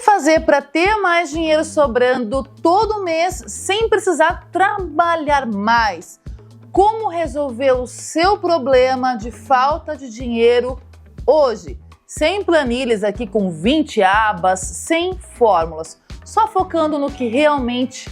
fazer para ter mais dinheiro sobrando todo mês sem precisar trabalhar mais? Como resolver o seu problema de falta de dinheiro hoje? Sem planilhas aqui com 20 abas, sem fórmulas, só focando no que realmente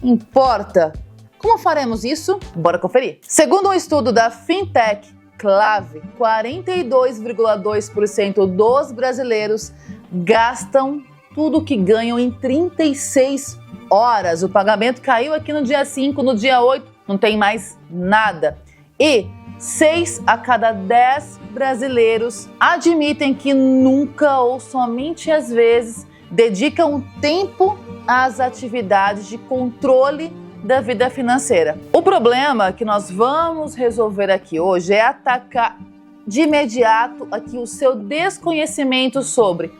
importa. Como faremos isso? Bora conferir. Segundo um estudo da Fintech Clave, 42,2% dos brasileiros gastam tudo que ganham em 36 horas. O pagamento caiu aqui no dia 5, no dia 8, não tem mais nada. E 6 a cada 10 brasileiros admitem que nunca ou somente às vezes dedicam tempo às atividades de controle da vida financeira. O problema que nós vamos resolver aqui hoje é atacar de imediato aqui o seu desconhecimento sobre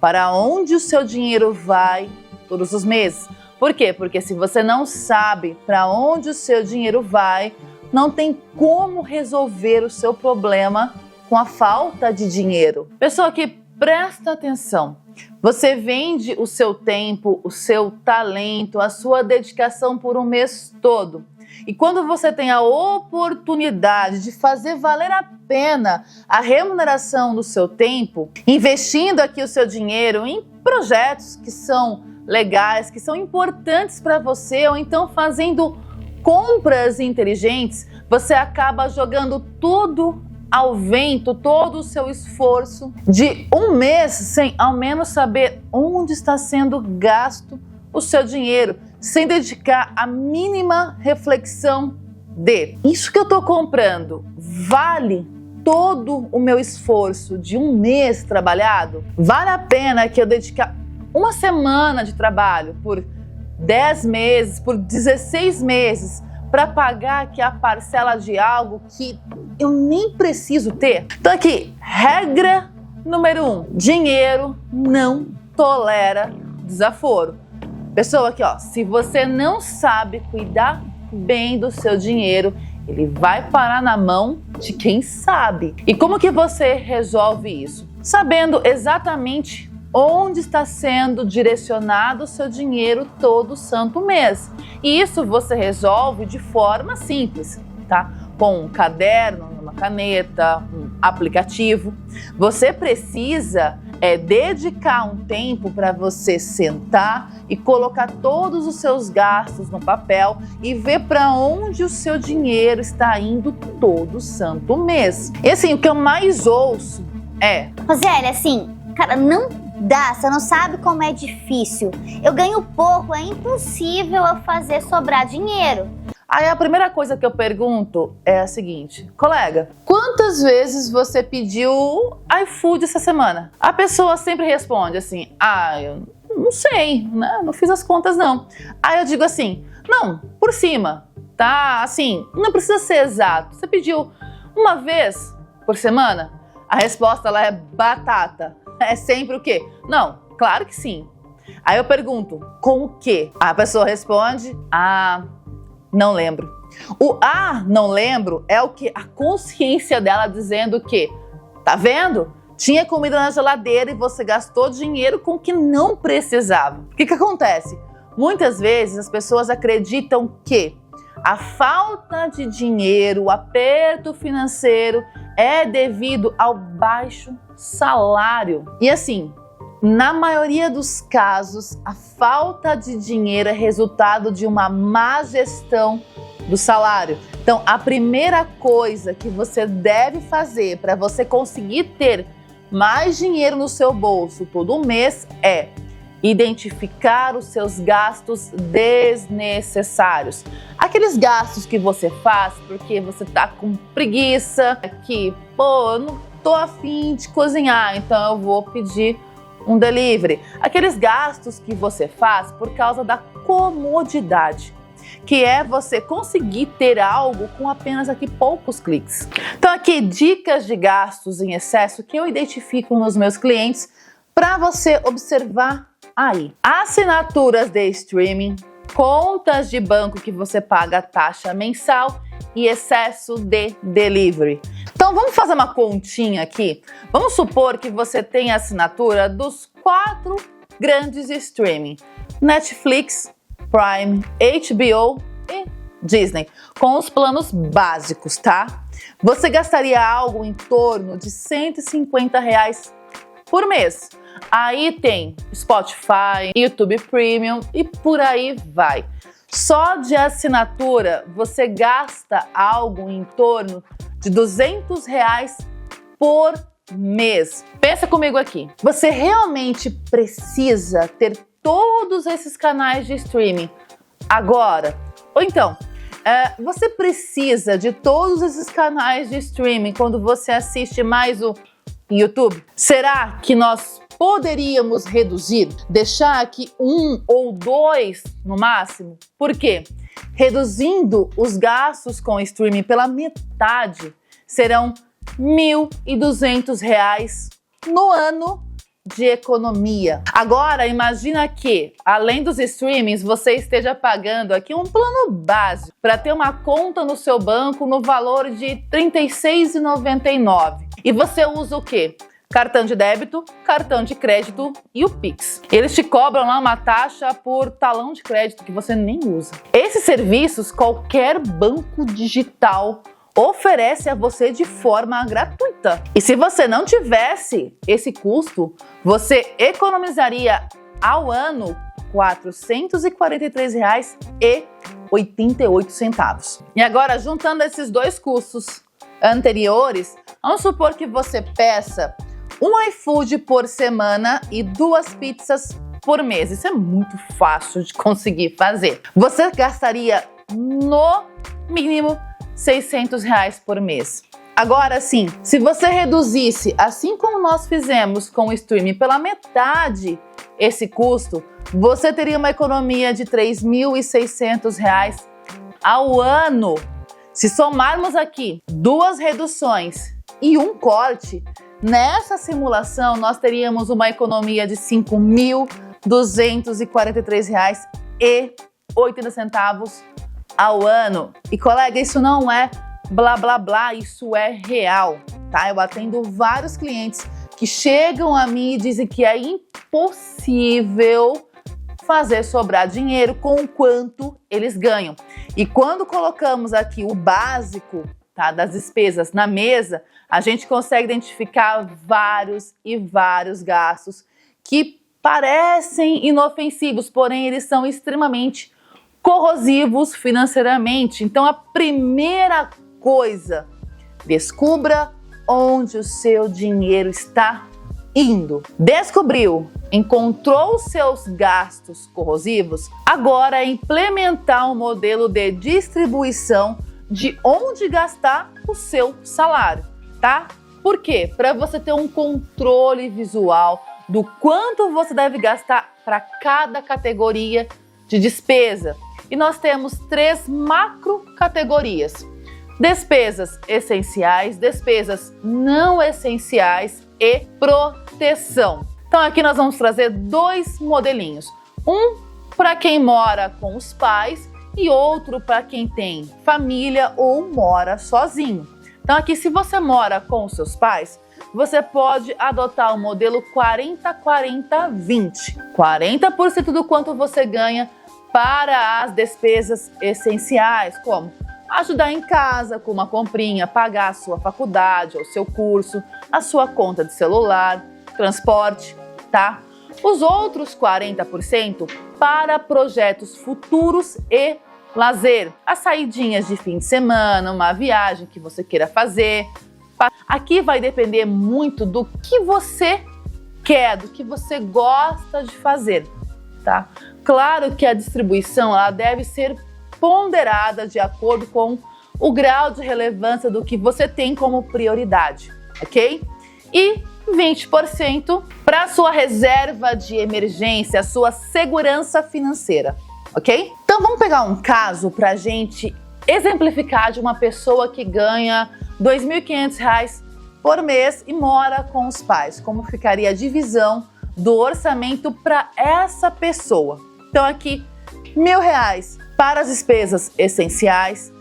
para onde o seu dinheiro vai todos os meses. Por quê? Porque se você não sabe para onde o seu dinheiro vai, não tem como resolver o seu problema com a falta de dinheiro. Pessoa que presta atenção. Você vende o seu tempo, o seu talento, a sua dedicação por um mês todo. E quando você tem a oportunidade de fazer valer a pena a remuneração do seu tempo, investindo aqui o seu dinheiro em projetos que são legais, que são importantes para você, ou então fazendo compras inteligentes, você acaba jogando tudo ao vento, todo o seu esforço de um mês sem ao menos saber onde está sendo gasto o seu dinheiro, sem dedicar a mínima reflexão de: isso que eu estou comprando vale todo o meu esforço de um mês trabalhado? Vale a pena que eu dedicar uma semana de trabalho por 10 meses, por 16 meses, para pagar aqui a parcela de algo que eu nem preciso ter? Então aqui, regra número 1, dinheiro não tolera desaforo. Pessoa aqui, ó, se você não sabe cuidar bem do seu dinheiro, ele vai parar na mão de quem sabe. E como que você resolve isso? Sabendo exatamente onde está sendo direcionado o seu dinheiro todo santo mês. E isso você resolve de forma simples, tá? Com um caderno, uma caneta, um aplicativo. Você precisa dedicar um tempo para você sentar e colocar todos os seus gastos no papel e ver para onde o seu dinheiro está indo todo santo mês. E assim, o que eu mais ouço é: Rosieli, assim, cara, não dá, você não sabe como é difícil. Eu ganho pouco, é impossível eu fazer sobrar dinheiro. Aí a primeira coisa que eu pergunto é a seguinte: colega, quantas vezes você pediu iFood essa semana? A pessoa sempre responde assim: eu não sei, né? Não fiz as contas não. Aí eu digo assim: não, por cima, tá? Assim, não precisa ser exato. Você pediu uma vez por semana? A resposta lá é batata. É sempre o quê? Não, claro que sim. Aí eu pergunto: com o quê? A pessoa responde: não lembro. O não lembro é o que? A consciência dela dizendo que, tá vendo? Tinha comida na geladeira e você gastou dinheiro com o que não precisava. O que acontece? Muitas vezes as pessoas acreditam que a falta de dinheiro, o aperto financeiro é devido ao baixo salário. E assim, na maioria dos casos, a falta de dinheiro é resultado de uma má gestão do salário. Então, a primeira coisa que você deve fazer para você conseguir ter mais dinheiro no seu bolso todo mês é identificar os seus gastos desnecessários. Aqueles gastos que você faz porque você tá com preguiça, que, eu não tô afim de cozinhar, então eu vou pedir um delivery. Aqueles gastos que você faz por causa da comodidade, que é você conseguir ter algo com apenas aqui poucos cliques. Então aqui, dicas de gastos em excesso que eu identifico nos meus clientes para você observar aí. Assinaturas de streaming, contas de banco que você paga taxa mensal e excesso de delivery. Então vamos fazer uma continha aqui. Vamos supor que você tem a assinatura dos 4 grandes streaming: Netflix, Prime, HBO e Disney, com os planos básicos, tá? Você gastaria algo em torno de R$150 por mês. Aí tem Spotify, YouTube Premium e por aí vai. Só de assinatura você gasta algo em torno de R$200 por mês. Pensa comigo aqui. Você realmente precisa ter todos esses canais de streaming agora? Ou então, você precisa de todos esses canais de streaming quando você assiste mais o YouTube? Será que nós poderíamos reduzir, deixar aqui 1 ou 2 no máximo? Por quê? Reduzindo os gastos com streaming pela metade, serão R$1.200 no ano de economia. Agora, imagina que, além dos streamings, você esteja pagando aqui um plano básico para ter uma conta no seu banco no valor de R$ 36,99. E você usa o quê? Cartão de débito, cartão de crédito e o Pix. Eles te cobram lá uma taxa por talão de crédito que você nem usa. Esses serviços qualquer banco digital oferece a você de forma gratuita. E se você não tivesse esse custo, você economizaria ao ano R$ 443,88. E agora, juntando esses dois custos anteriores, vamos supor que você peça um iFood por semana e 2 pizzas por mês. Isso é muito fácil de conseguir fazer. Você gastaria no mínimo R$600 por mês. Agora sim, se você reduzisse, assim como nós fizemos com o streaming, pela metade esse custo, você teria uma economia de R$3.600 ao ano. Se somarmos aqui 2 reduções e um corte, nessa simulação nós teríamos uma economia de R$5.243,80 ao ano. E colega, isso não é blá blá blá, isso é real, tá? Eu atendo vários clientes que chegam a mim e dizem que é impossível fazer sobrar dinheiro com o quanto eles ganham. E quando colocamos aqui o básico, tá, das despesas na mesa, a gente consegue identificar vários e vários gastos que parecem inofensivos, porém eles são extremamente corrosivos financeiramente. Então a primeira coisa, descubra onde o seu dinheiro está indo. Descobriu, encontrou os seus gastos corrosivos, agora é implementar um modelo de distribuição de onde gastar o seu salário, tá? Por quê? Para você ter um controle visual do quanto você deve gastar para cada categoria de despesa. E nós temos 3 macro categorias: despesas essenciais, despesas não essenciais e proteção. Então aqui nós vamos trazer 2 modelinhos. Um para quem mora com os pais e outro para quem tem família ou mora sozinho. Então aqui, se você mora com os seus pais, você pode adotar o modelo 40-40-20. 40% do quanto você ganha para as despesas essenciais, como ajudar em casa com uma comprinha, pagar a sua faculdade ou seu curso, a sua conta de celular, transporte, tá? Os outros 40% para projetos futuros e lazer, as saidinhas de fim de semana, uma viagem que você queira fazer. Aqui vai depender muito do que você quer, do que você gosta de fazer, tá? Claro que a distribuição ela deve ser ponderada de acordo com o grau de relevância do que você tem como prioridade, ok? E 20% para a sua reserva de emergência, a sua segurança financeira, ok? Então vamos pegar um caso para a gente exemplificar de uma pessoa que ganha R$ 2.500 por mês e mora com os pais. Como ficaria a divisão do orçamento para essa pessoa? Então aqui, R$1.000 para as despesas essenciais,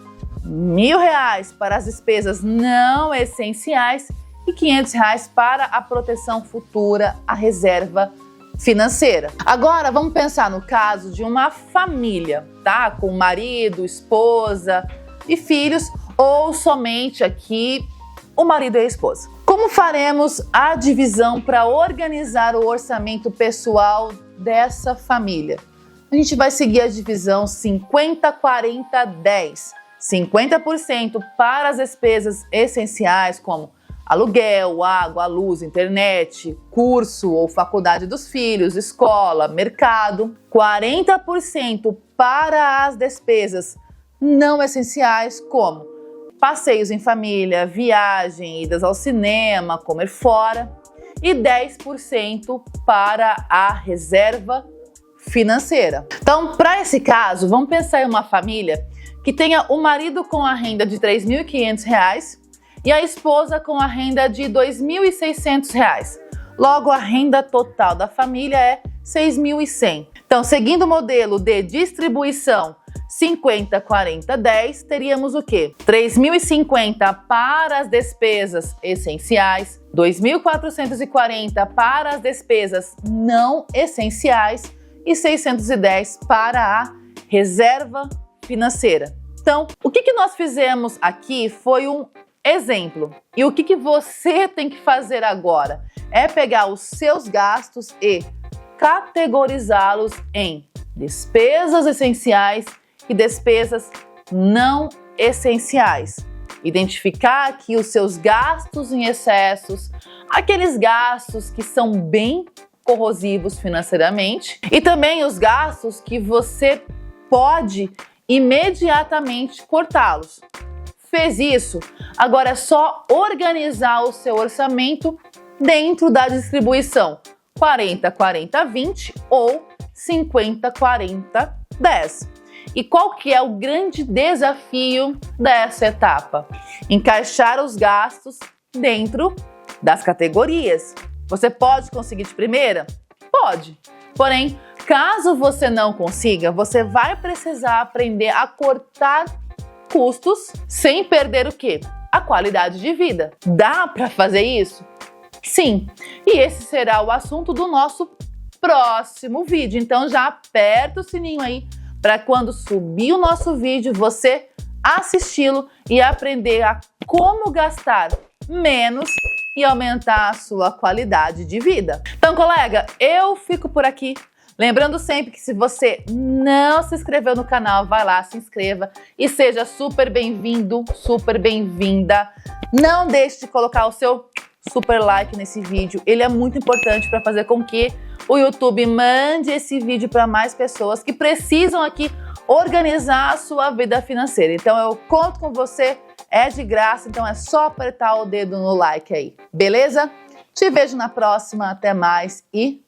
R$1.000 para as despesas não essenciais e R$500 para a proteção futura, a reserva financeira. Agora vamos pensar no caso de uma família, tá? Com marido, esposa e filhos, ou somente aqui o marido e a esposa. Como faremos a divisão para organizar o orçamento pessoal dessa família? A gente vai seguir a divisão 50-40-10. 50% para as despesas essenciais, como aluguel, água, luz, internet, curso ou faculdade dos filhos, escola, mercado. 40% para as despesas não essenciais, como passeios em família, viagem, idas ao cinema, comer fora. E 10% para a reserva financeira. Então, para esse caso, vamos pensar em uma família que tenha o marido com a renda de R$ 3.500 e a esposa com a renda de R$ 2.600. Logo, a renda total da família é R$ 6.100. Então, seguindo o modelo de distribuição 50-40-10, teríamos o quê? 3.050 para as despesas essenciais, 2.440 para as despesas não essenciais e 610 para a reserva financeira. Então, o que nós fizemos aqui foi um exemplo. E o que você tem que fazer agora é pegar os seus gastos e categorizá-los em despesas essenciais e despesas não essenciais. Identificar aqui os seus gastos em excessos, aqueles gastos que são bem corrosivos financeiramente e também os gastos que você pode imediatamente cortá-los. Fez isso? Agora é só organizar o seu orçamento dentro da distribuição 40-40-20 ou 50-40-10. E qual que é o grande desafio dessa etapa? Encaixar os gastos dentro das categorias. Você pode conseguir de primeira? Pode. Porém, caso você não consiga, você vai precisar aprender a cortar custos sem perder o quê? A qualidade de vida. Dá para fazer isso? Sim. E esse será o assunto do nosso próximo vídeo. Então já aperta o sininho aí para quando subir o nosso vídeo você assisti-lo e aprender a como gastar menos e aumentar a sua qualidade de vida. Então, colega, eu fico por aqui. Lembrando sempre que se você não se inscreveu no canal, vai lá, se inscreva e seja super bem-vindo, super bem-vinda. Não deixe de colocar o seu super like nesse vídeo, ele é muito importante para fazer com que o YouTube mande esse vídeo para mais pessoas que precisam aqui organizar a sua vida financeira. Então eu conto com você, é de graça, então é só apertar o dedo no like aí, beleza? Te vejo na próxima, até mais e